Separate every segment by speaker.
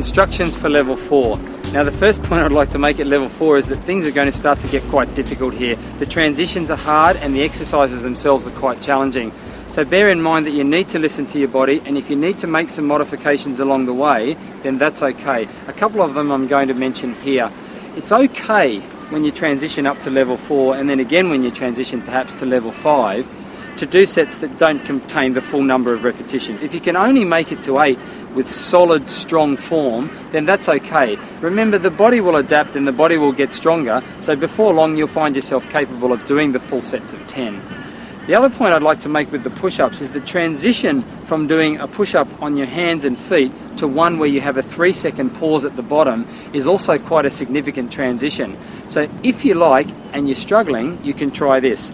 Speaker 1: instructions for level 4. Now the first point I'd like to make at level 4 is that things are going to start to get quite difficult here. The transitions are hard and the exercises themselves are quite challenging. So bear in mind that you need to listen to your body, and if you need to make some modifications along the way, then that's okay. A couple of them I'm going to mention here. It's okay when you transition up to level 4 and then again when you transition perhaps to level 5 to do sets that don't contain the full number of repetitions. If you can only make it to 8 with solid, strong form, then that's okay. Remember, the body will adapt and the body will get stronger, so before long you'll find yourself capable of doing the full sets of 10. The other point I'd like to make with the push-ups is the transition from doing a push-up on your hands and feet to one where you have a 3-second pause at the bottom is also quite a significant transition. So if you like and you're struggling, you can try this.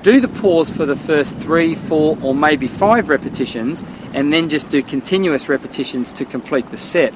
Speaker 1: Do the pause for the first 3, 4 or maybe 5 repetitions and then just do continuous repetitions to complete the set.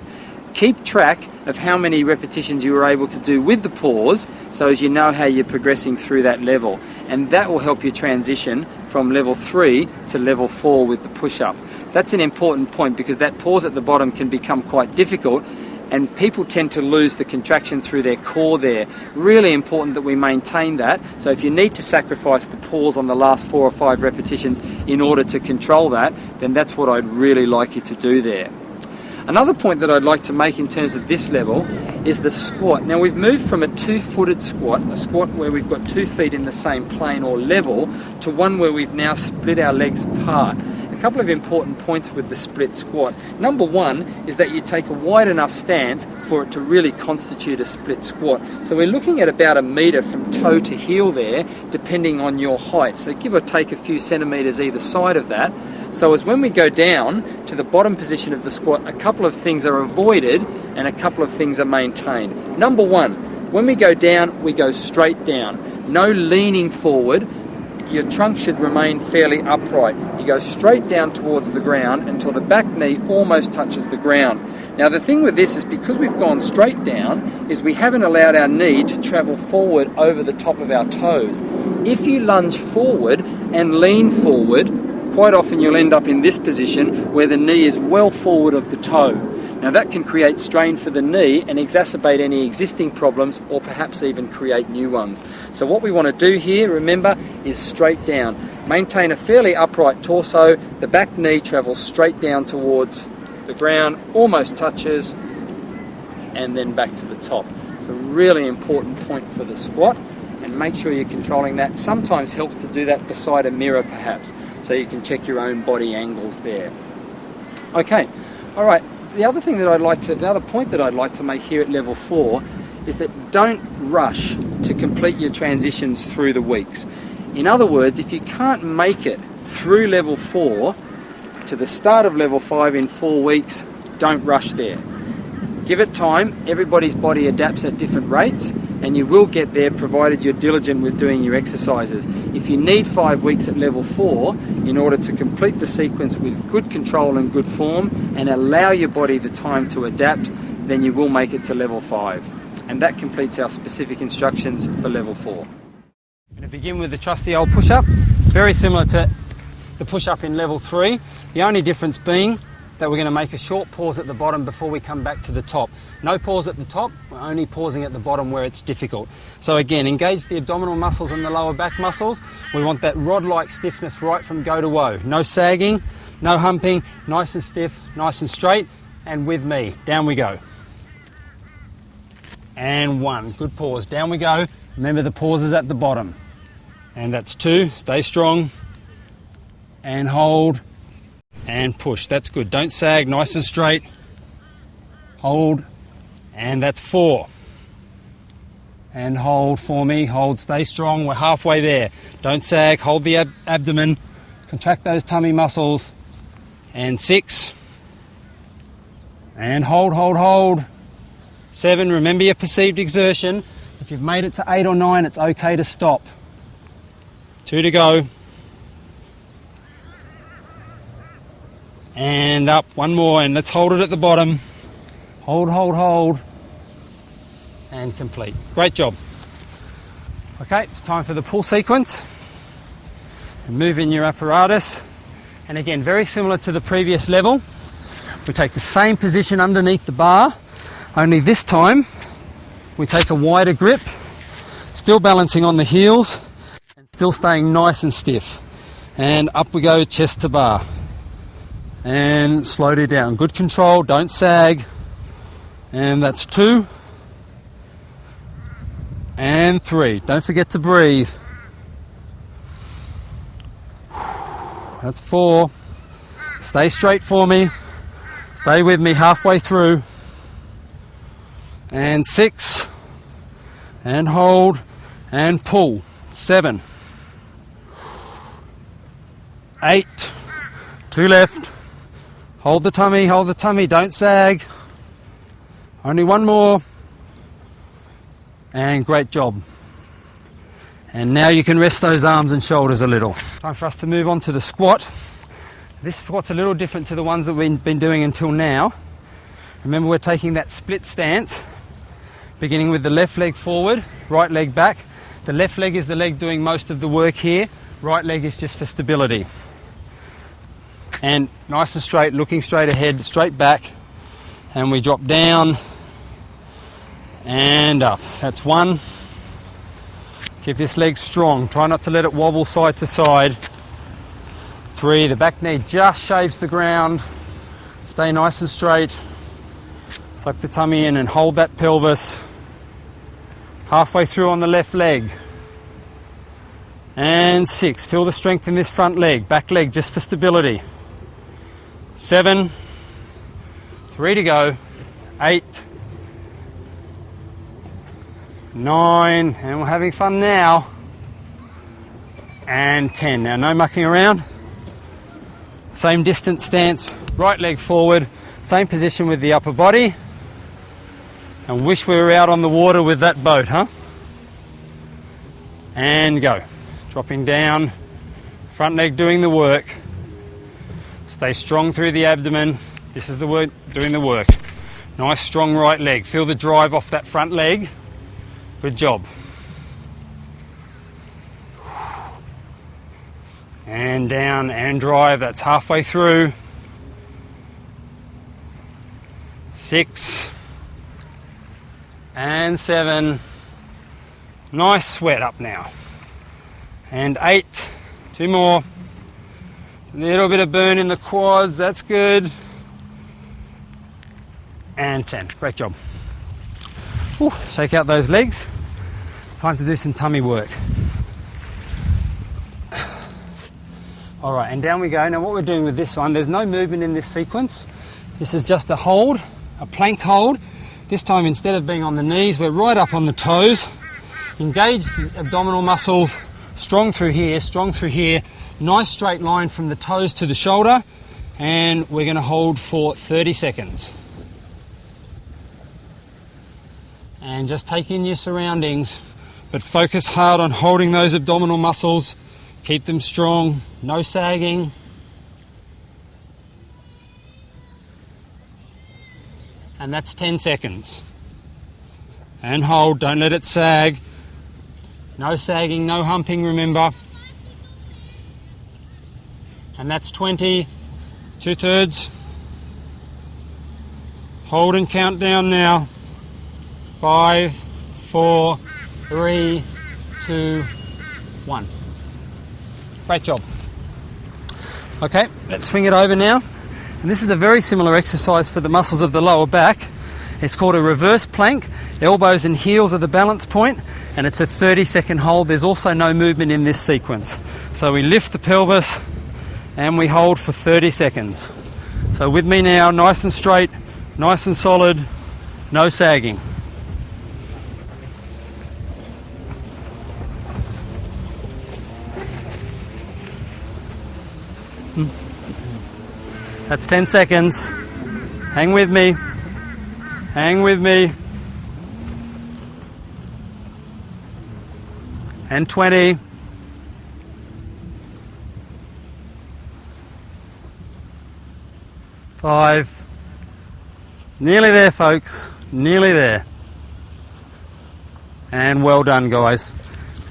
Speaker 1: Keep track of how many repetitions you were able to do with the pause so as you know how you're progressing through that level, and that will help you transition from level 3 to level 4 with the push-up. That's an important point because that pause at the bottom can become quite difficult and people tend to lose the contraction through their core there. Really important that we maintain that. So if you need to sacrifice the pause on the last 4 or 5 repetitions in order to control that, then that's what I'd really like you to do there. Another point that I'd like to make in terms of this level is the squat. Now we've moved from a 2-footed squat, a squat where we've got 2 feet in the same plane or level, to one where we've now split our legs apart. A couple of important points with the split squat. Number one is that you take a wide enough stance for it to really constitute a split squat. So we're looking at about 1 metre from toe to heel there, depending on your height. So give or take a few centimetres either side of that. So as when we go down to the bottom position of the squat, a couple of things are avoided and a couple of things are maintained. Number one, when we go down, we go straight down. No leaning forward. Your trunk should remain fairly upright. You go straight down towards the ground until the back knee almost touches the ground. Now the thing with this is because we've gone straight down is we haven't allowed our knee to travel forward over the top of our toes. If you lunge forward and lean forward, quite often you'll end up in this position where the knee is well forward of the toe. Now that can create strain for the knee and exacerbate any existing problems or perhaps even create new ones. So what we want to do here, remember, is straight down. Maintain a fairly upright torso, the back knee travels straight down towards the ground, almost touches, and then back to the top. It's a really important point for the squat, and make sure you're controlling that. Sometimes helps to do that beside a mirror perhaps, so you can check your own body angles there. Okay, all right. The other point that I'd like to make here at level 4 is that don't rush to complete your transitions through the weeks. In other words, if you can't make it through level 4 to the start of level 5 in 4 weeks, don't rush there. Give it time. Everybody's body adapts at different rates, and you will get there provided you're diligent with doing your exercises. If you need 5 weeks at level 4 in order to complete the sequence with good control and good form and allow your body the time to adapt, then you will make it to level 5. And that completes our specific instructions for level 4. I'm going to begin with the trusty old push-up, very similar to the push-up in level 3. The only difference being that we're going to make a short pause at the bottom before we come back to the top. No pause at the top, we're only pausing at the bottom where it's difficult. So again, engage the abdominal muscles and the lower back muscles. We want that rod-like stiffness right from go to woe. No sagging, no humping, nice and stiff, nice and straight, and with me. Down we go. And 1, good pause, down we go. Remember the pause is at the bottom. And that's 2, stay strong, and hold, and push. That's good. Don't sag, nice and straight. Hold, and that's 4. And hold for me. Hold, stay strong. We're halfway there. Don't sag, hold the abdomen. Contract those tummy muscles. And 6. And hold, hold, hold. 7, remember your perceived exertion. If you've made it to 8 or 9, it's okay to stop. 2 to go. And up, 1 more, and let's hold it at the bottom. Hold, hold, hold, and complete. Great job. Okay, it's time for the pull sequence. Move in your apparatus. And again, very similar to the previous level, We take the same position underneath the bar, only this time we take a wider grip, still balancing on the heels and still staying nice and stiff. And up we go, chest to bar. And slowly down. Good control, don't sag. And that's 2. And 3. Don't forget to breathe. That's 4. Stay straight for me. Stay with me halfway through. And 6. And hold. And pull. 7. 8. 2 left. Hold the tummy, don't sag. Only 1 more. And great job. And now you can rest those arms and shoulders a little. Time for us to move on to the squat. This squat's a little different to the ones that we've been doing until now. Remember, we're taking that split stance, beginning with the left leg forward, right leg back. The left leg is the leg doing most of the work here. Right leg is just for stability. And nice and straight, looking straight ahead, straight back. And we drop down and up. That's 1. Keep this leg strong. Try not to let it wobble side to side. 3, the back knee just shaves the ground. Stay nice and straight. Suck the tummy in and hold that pelvis. Halfway through on the left leg. And 6, feel the strength in this front leg. Back leg just for stability. 7, 3 to go. 8, 9, and we're having fun now. And 10. Now no mucking around. Same distance stance, right leg forward, same position with the upper body. And wish we were out on the water with that boat, huh? And go. Dropping down, front leg doing the work. Stay strong through the abdomen. This is the work, doing the work. Nice strong right leg. Feel the drive off that front leg. Good job. And down and drive. That's halfway through. 6 and 7. Nice sweat up now. And 8. 2 more. A little bit of burn in the quads. That's good. And 10. Great job. Ooh, shake out those legs. Time to do some tummy work. All right, and down we go. Now what we're doing with this one, there's no movement in this sequence. This is just a hold, a plank hold. This time, instead of being on the knees, we're right up on the toes. Engage the abdominal muscles, strong through here, strong through here. Nice straight line from the toes to the shoulder. And we're gonna hold for 30 seconds. And just take in your surroundings, but focus hard on holding those abdominal muscles. Keep them strong, no sagging. And that's 10 seconds. And hold, don't let it sag. No sagging, no humping, remember. And that's 20, 2/3. Hold and count down now. 5, 4, 3, 2, 1. Great job. Okay, let's swing it over now. And this is a very similar exercise for the muscles of the lower back. It's called a reverse plank. Elbows and heels are the balance point, and it's a 30-second hold. There's also no movement in this sequence. So we lift the pelvis and we hold for 30 seconds. So with me now, nice and straight, nice and solid, no sagging. That's 10 seconds. Hang with me. Hang with me. And 20. Five. Nearly there, folks. Nearly there. And well done, guys.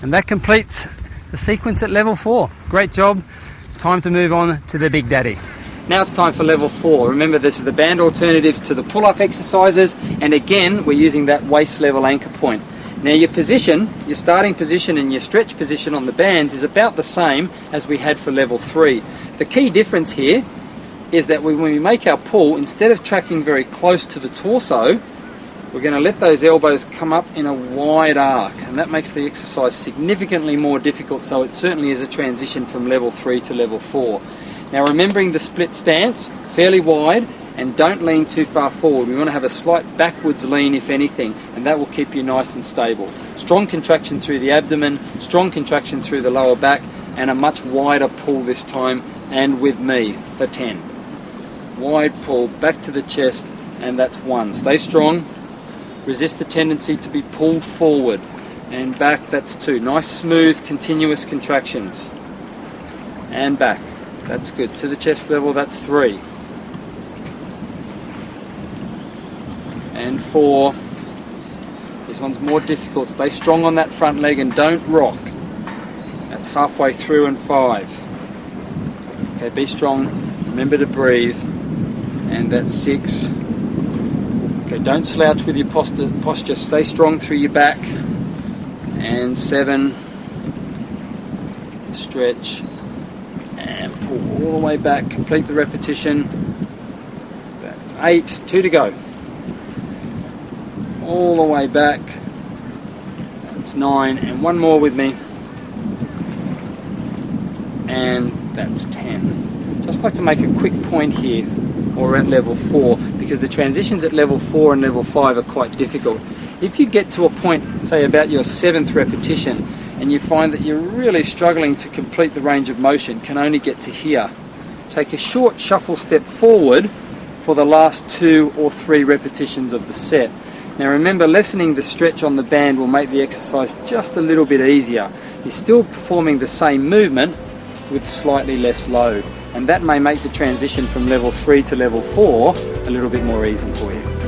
Speaker 1: And that completes the sequence at level 4. Great job. Time to move on to the Big Daddy. Now it's time for level 4. Remember, this is the band alternatives to the pull-up exercises, and again we're using that waist level anchor point. Now your position, your starting position and your stretch position on the bands is about the same as we had for level 3. The key difference here is that when we make our pull, instead of tracking very close to the torso, we're going to let those elbows come up in a wide arc, and that makes the exercise significantly more difficult, so it certainly is a transition from level 3 to level 4. Now remembering the split stance, fairly wide, and don't lean too far forward. We want to have a slight backwards lean if anything, and that will keep you nice and stable. Strong contraction through the abdomen, strong contraction through the lower back, and a much wider pull this time, and with me for 10. Wide pull back to the chest, and that's 1. Stay strong. Resist the tendency to be pulled forward, and back, that's 2. Nice smooth continuous contractions, and back, that's good. To the chest level, that's 3, and 4. This one's more difficult. Stay strong on that front leg and don't rock. That's halfway through, and 5. Okay, be strong, remember to breathe, and that's 6. Okay, don't slouch with your posture, stay strong through your back, and 7. Stretch and pull all the way back, complete the repetition. That's 8, 2 to go. All the way back, that's 9, and 1 more with me, and that's 10. Just like to make a quick point here, or at level 4, because the transitions at level 4 and level 5 are quite difficult. If you get to a point, say about your 7th repetition, and you find that you're really struggling to complete the range of motion, can only get to here, take a short shuffle step forward for the last 2 or 3 repetitions of the set. Now remember, lessening the stretch on the band will make the exercise just a little bit easier. You're still performing the same movement with slightly less load, and that may make the transition from level 3 to level 4 a little bit more easy for you.